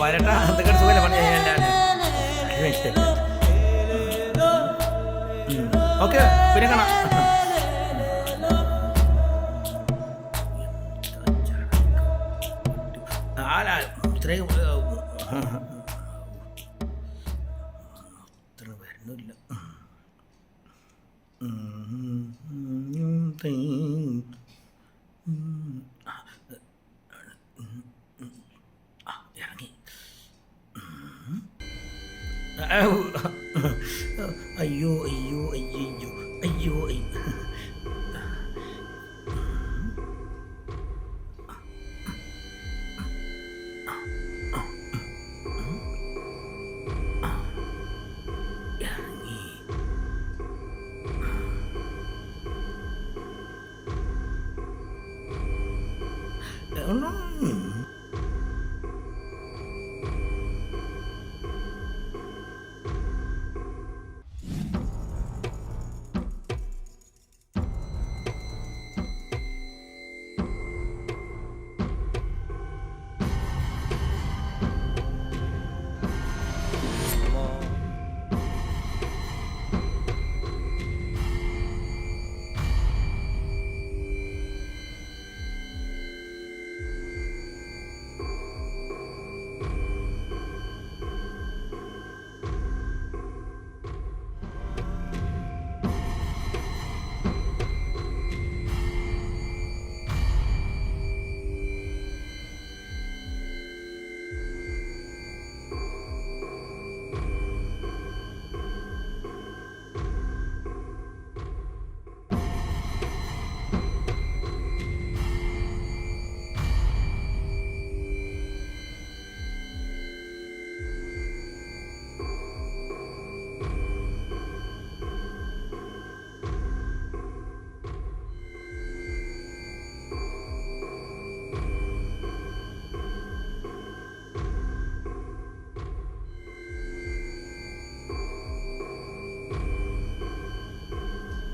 വരട്ടാ എന്തൊക്കെ സുഖമല്ലേ പണി ഓക്കെ പിന്നെ കാണാം. ഇത്രയും ഇത്ര വരുന്നില്ല. ഇറങ്ങി. അയ്യോ അയ്യോ അയ്യോ അയ്യോ അയ്യോ.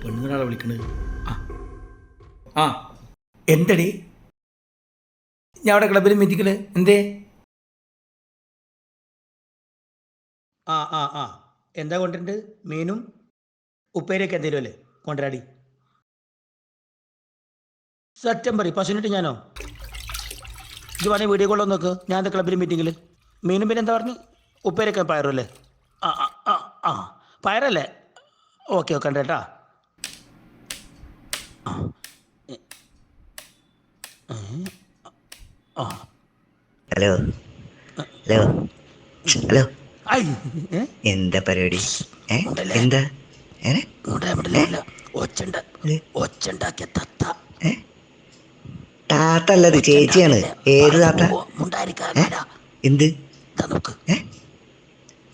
പെണ്ണുങ്ങളാളെ വിളിക്കണത്. ആ എന്തടി ഞാൻ അവിടെ ക്ലബിൽ മീറ്റിങ്ങിൽ എന്തേ? എന്താ കൊണ്ടിട്ടുണ്ട്? മീനും ഉപ്പേരിയൊക്കെ എന്തെങ്കിലും അല്ലേ കൊണ്ടുവരാടി. സെപ്റ്റംബർ പശുവിനിട്ട് ഞാനോ? ഇത് പറഞ്ഞ വീഡിയോ കോളൊന്നും നോക്ക്. ഞാൻ എന്താ ക്ലബിൽ മീറ്റിങ്ങിൽ മീനും പിന്നെ എന്താ പറഞ്ഞു? ഉപ്പേരിയൊക്കെ പയറും അല്ലേ? പയറല്ലേ? ഓക്കെ ഓക്കെ ഉണ്ട് കേട്ടാ. ഹലോ ഹലോ ഹലോ, എന്താ പരിപാടി? എന്താ താത്തല്ലത് ചേച്ചിയാണ്. ഏത് താത്ത? എന്ത്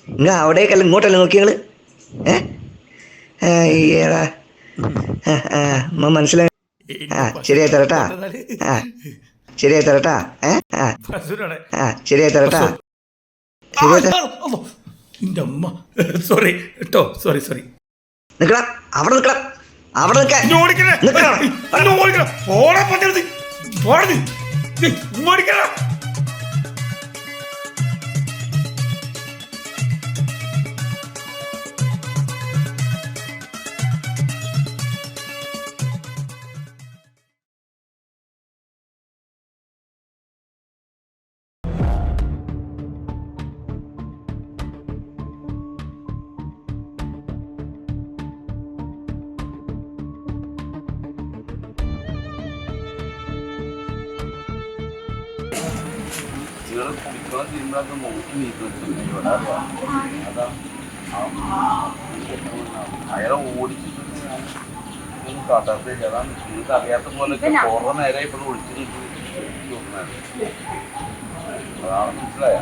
ഇങ്ങ അവിടേക്കല്ല ഇങ്ങോട്ടല്ല നോക്കിയങ്ങള്? മനസ്സിലായി. ശരിയായി തരട്ടാ. ശരിയായി തരട്ടാ. ശരിയായി തരട്ടാ. സോറി കേട്ടോ, സോറി സോറി. നിക്കടാ അവിടെ, നിക്കടാ അവിടെ നിൽക്കണം. അയാളെ ഓടിച്ചിട്ട് കാട്ടാത്ത അതാണ് നിങ്ങൾക്ക് അറിയാത്ത പോലെ കുറേ നേരം ഇപ്പോൾ ഒളിച്ചിട്ട് അതാണ് മനസ്സിലായ.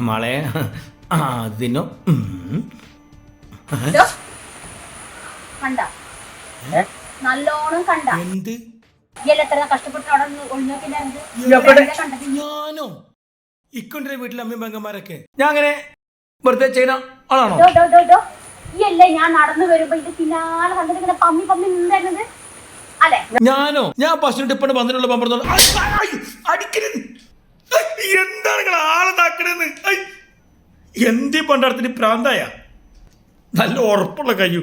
മളെ അതിനോ കണ്ട നല്ലോണം കണ്ട എന്ത് എത്ര കഷ്ടപ്പെട്ട് അവിടെ ഒളിഞ്ഞോക്കിണ്ടായിരുന്നത് ഞാനോ ഇക്കൊണ്ടിന്റെ വീട്ടിലെ അമ്മയും പെങ്ങന്മാരൊക്കെ ഞാൻ അങ്ങനെ വെറുതെ ചെയ്യുന്ന ആളാണോ? ഈ അല്ലേ ഞാൻ നടന്നു വരുമ്പോ ഇത് പിന്നാലെ കണ്ടിട്ട് ഇങ്ങനെ പമ്മി പമ്മി നിന്നായിരുന്നത് അല്ലെ? ഞാനോ? ഞാൻ പശുവിന്റെ ഇപ്പണ്ട് പന്ത്രണ്ടുള്ള പമ്പറന്നോളൂ അടിക്കരുത്. എന്താണ് നിങ്ങൾ ആളെതാക്കണെന്ന്? എന്തീ പണ്ടാടത്തിന് പ്രാന്തായ നല്ല ഉറപ്പുള്ള കയ്യു.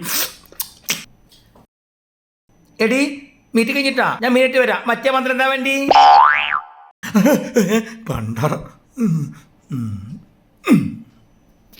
എടി മീറ്റ് കഴിഞ്ഞിട്ടാ ഞാൻ മീനിട്ട് വരാം. മറ്റേ മന്ത്രം എന്താ വേണ്ടി? പണ്ടാറ